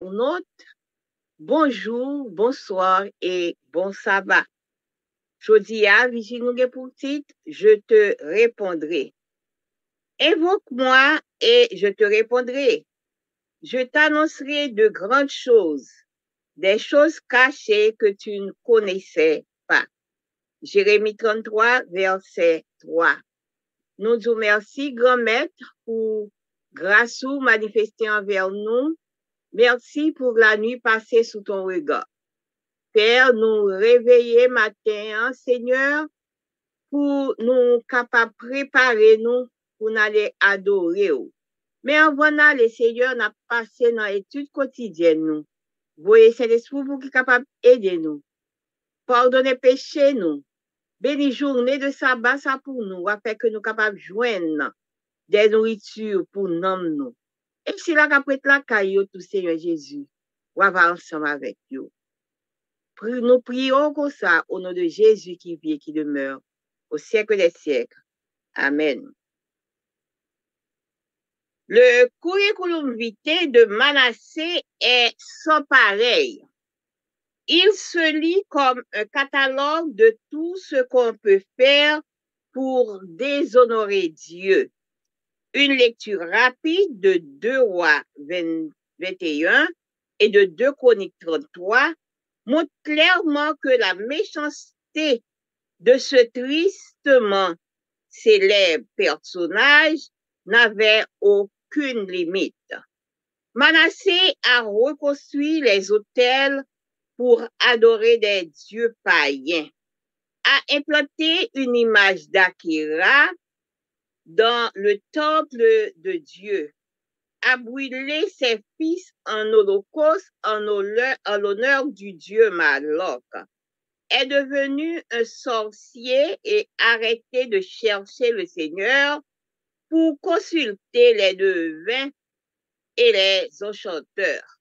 internautes, bonjour, bonsoir et bon sabbat. Jodia, Vigilouge pour titre, je te répondrai. Invoque-moi et je te répondrai. Je t'annoncerai de grandes choses, des choses cachées que tu ne connaissais pas. Jérémie 33, verset 3. Nous disons merci, grand maître, pour grâce ou manifester envers nous. Merci pour la nuit passée sous ton regard. Père, nous réveiller matin, Seigneur, pour nous capables préparer nous pour aller adorer. Mais avant d'aller, Seigneur, n'a passé dans l'étude quotidienne nous. Voyez Saint-Esprit pour qui capable d'aider nous. Pardonnez péché nous. Béni journée de sabbat ça pour nous, afin que nous capables de joindre des nourritures pour nous. Et si la capête la caillou tout Seigneur Jésus, on va ensemble avec vous. Nous prions comme ça au nom de Jésus qui vit et qui demeure au siècle des siècles. Amen. Le curriculum vitae de Manassé est sans pareil. Il se lit comme un catalogue de tout ce qu'on peut faire pour déshonorer Dieu. Une lecture rapide de 2 Rois 21 et de 2 Chroniques 33 montre clairement que la méchanceté de ce tristement célèbre personnage n'avait aucune limite. Manassé a reconstruit les autels pour adorer des dieux païens, a implanté une image d'Akhéra dans le temple de Dieu, a brûlé ses fils en holocauste en l'honneur du dieu Moloch, est devenu un sorcier et arrêté de chercher le Seigneur pour consulter les devins et les enchanteurs.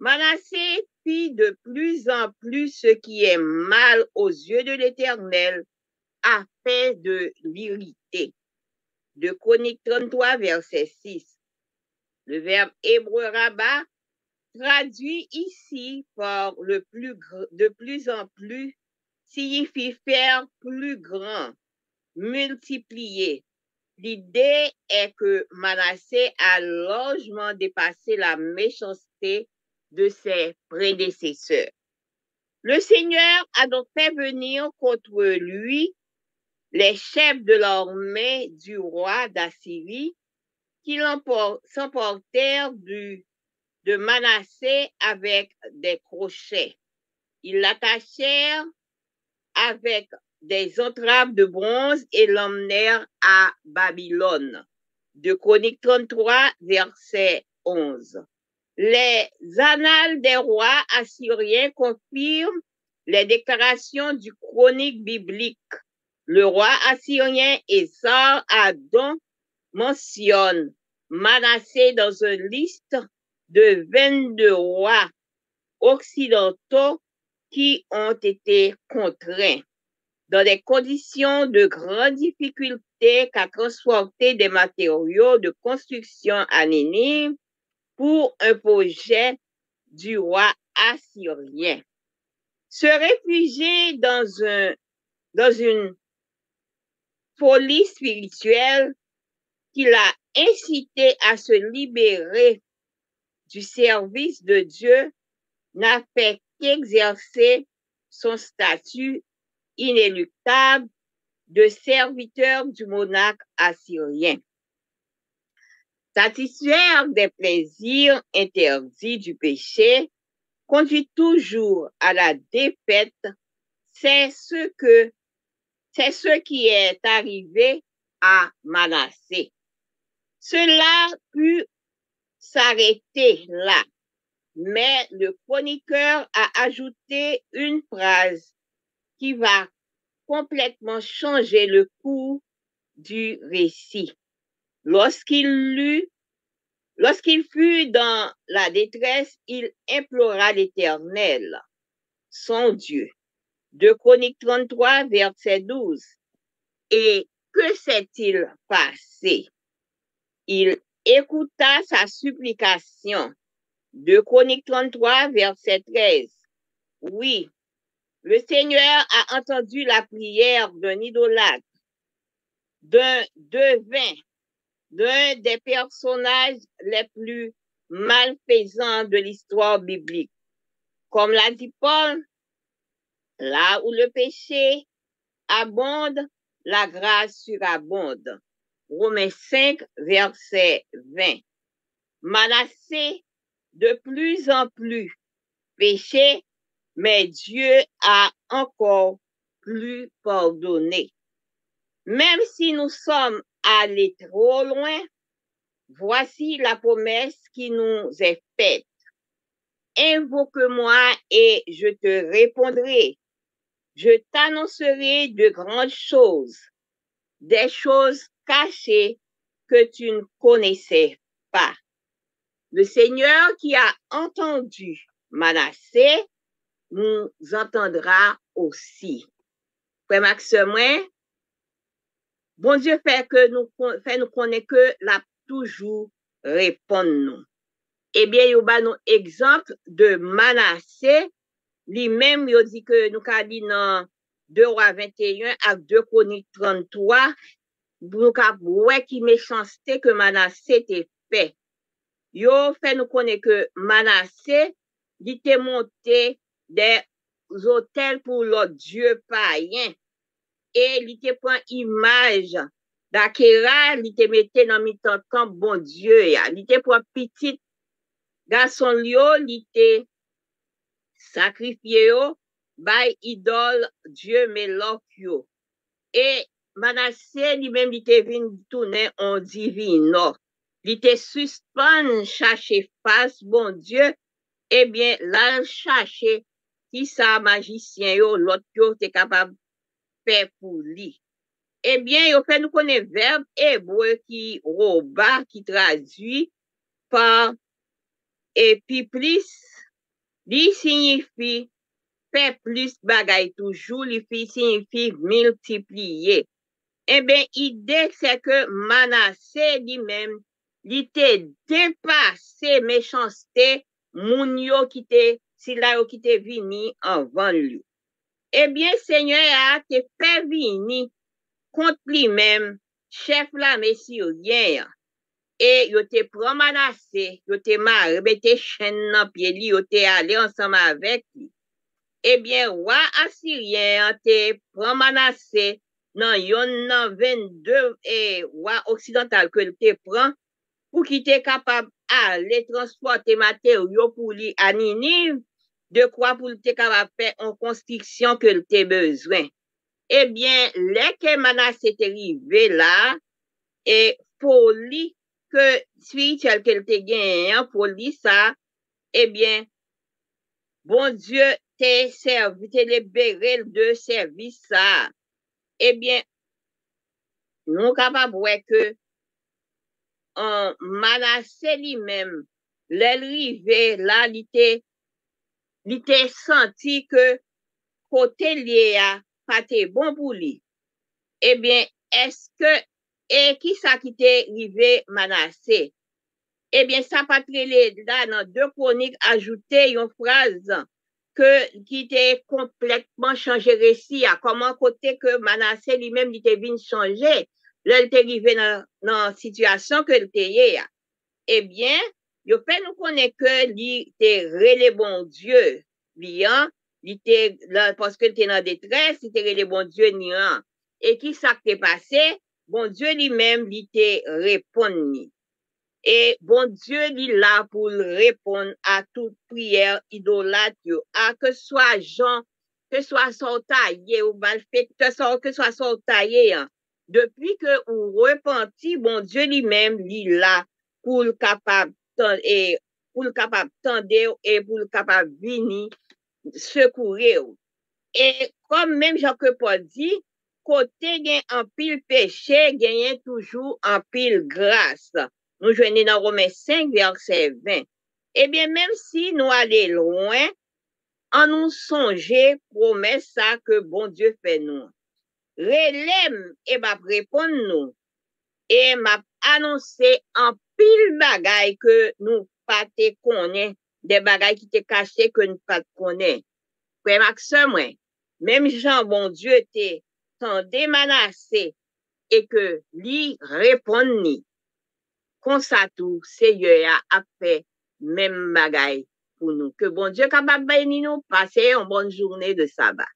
Manassé fit de plus en plus ce qui est mal aux yeux de l'Éternel afin de l'irriter. De Chroniques 33, verset 6. Le verbe hébreu rabat, traduit ici par de plus en plus, signifie faire plus grand, multiplier. L'idée est que Manassé a largement dépassé la méchanceté de ses prédécesseurs. Le Seigneur a donc fait venir contre lui les chefs de l'armée du roi d'Assyrie qui s'emportèrent de Manassé avec des crochets. Ils l'attachèrent avec des entraves de bronze et l'emmenèrent à Babylone. De Chroniques 33, verset 11. Les annales des rois assyriens confirment les déclarations du chronique biblique. Le roi assyrien Esar-Haddon mentionne Manassé dans une liste de 22 rois occidentaux qui ont été contraints, dans des conditions de grande difficulté, qu'à transporter des matériaux de construction à Ninive pour un projet du roi assyrien. Se réfugier dans une folie spirituelle qui l'a incité à se libérer du service de Dieu n'a fait qu'exercer son statut inéluctable de serviteur du monarque assyrien. Satisfaire des plaisirs interdits du péché conduit toujours à la défaite. C'est ce qui est arrivé à Manassé. Cela put s'arrêter là, mais le chroniqueur a ajouté une phrase qui va complètement changer le cours du récit. Lorsqu'il fut dans la détresse, il implora l'Éternel, son Dieu. De Chroniques 33, verset 12. Et que s'est-il passé? Il écouta sa supplication 2 Chroniques 33, verset 13. Oui, le Seigneur a entendu la prière d'un idolâtre, d'un devin, d'un des personnages les plus malfaisants de l'histoire biblique. Comme l'a dit Paul, là où le péché abonde, la grâce surabonde. Romains 5, verset 20. Manassé de plus en plus péché, mais Dieu a encore plus pardonné. Même si nous sommes allés trop loin, voici la promesse qui nous est faite. Invoque-moi et je te répondrai. Je t'annoncerai de grandes choses, des choses cachées que tu ne connaissais pas. Le Seigneur qui a entendu Manassé nous entendra aussi. Frère Max, bon Dieu fait nous connaître que la toujours répondre nous. Eh bien, il y a un exemple de Manassé, lui-même, il dit que nous avons dit dans 2 Rois 21 à 2 Chroniques 33, nous avons voir qui méchanceté que Manassé était fait. Yo fait nous connaître que Manassé, il était monté des hôtels pour l'autre Dieu païen. Et il te prend image d'Akera, il te mette dans mi-temps bon Dieu. Il te prend petit garçon lio, il te sacrifié yo, by idole Dieu Mélok yo. Et Manassé lui-même, il te venu tourner en divin. Il te suspend chercher face, bon Dieu. Eh bien, là, chercher qui ça magicien yo, l'autre yo, t'es capable de faire pour lui. Eh bien, il fait nous connaître verbe hébreu qui roba, qui traduit par epiplis, il signifie faire plus bagaille toujours, il signifie multiplier. Eh bien, l'idée c'est que Manassé lui-même, il était dépassé méchanceté, moun yo qui était, si là yo qui était vini avant lui. Eh bien, Seigneur a te fait vini contre lui-même, chef la messirien, et yo te prend Manassé, yo te marre, te chaîne dans pied li, yo te allé ensemble avec lui. Eh bien, roi assyrien te prend Manassé, dans yon 22 et roi occidental que te prend, pour qu'il te capable aller transporter matériaux pour lui à Ninive, de quoi pour te capable faire en construction que te besoin. Eh bien, les que Manassé est arrivé là, et pour lui, que spirituel qu'elle te gagne, pour lui ça, eh bien, bon Dieu t'es servi, t'es libéré de service ça. Eh bien, nous capables de voir que Manassé lui-même, l'arrivée là, il était senti que côté lié a pas bon pour lui. Eh bien, est-ce que, et qui ça qui t'est arrivé Manassé? Eh bien, ça pas là dans 2 Chroniques ajouté une phrase qui était complètement changé récit à comment côté que Manassé lui-même il était venu changer. Là, il était arrivé dans situation que il était. Eh bien, il fait nous connaître que il était relé bon Dieu. Bien, il était là parce qu'il était dans détresse, il était relé bon Dieu niant. Et qui ça qui est passé? Bon Dieu lui-même, il était répondu. Et bon Dieu, il est là pour répondre à toute prière idolâtre, que ce soit Jean, que ce soit son taillé ou mal fait, que ce soit son taillé. Depuis que vous repenti, bon Dieu lui-même, il est là pour le capable et pour le capable tendre et pour le capable venir secourir. Et comme même Jean-Paul dit, côté gain en pile péché, gagne toujours en pile grâce. Nous joignons dans Romains 5, verset 20. Eh bien, même si nous allons loin, en nous songer, promesse ça que bon Dieu fait nous. Relève et m'a répondre nous. Et m'a annoncé en pile bagaille que nous pas te connaît, des bagailles qui te cachées que nous pas te connaît. Frère Maxime, moi, même Jean, bon Dieu, te t'en démenacé et que lui répond ni. Comme ça tout, Seigneur a fait même bagaille pour nous. Que bon Dieu capable bénir nous, passer une bonne journée de sabbat.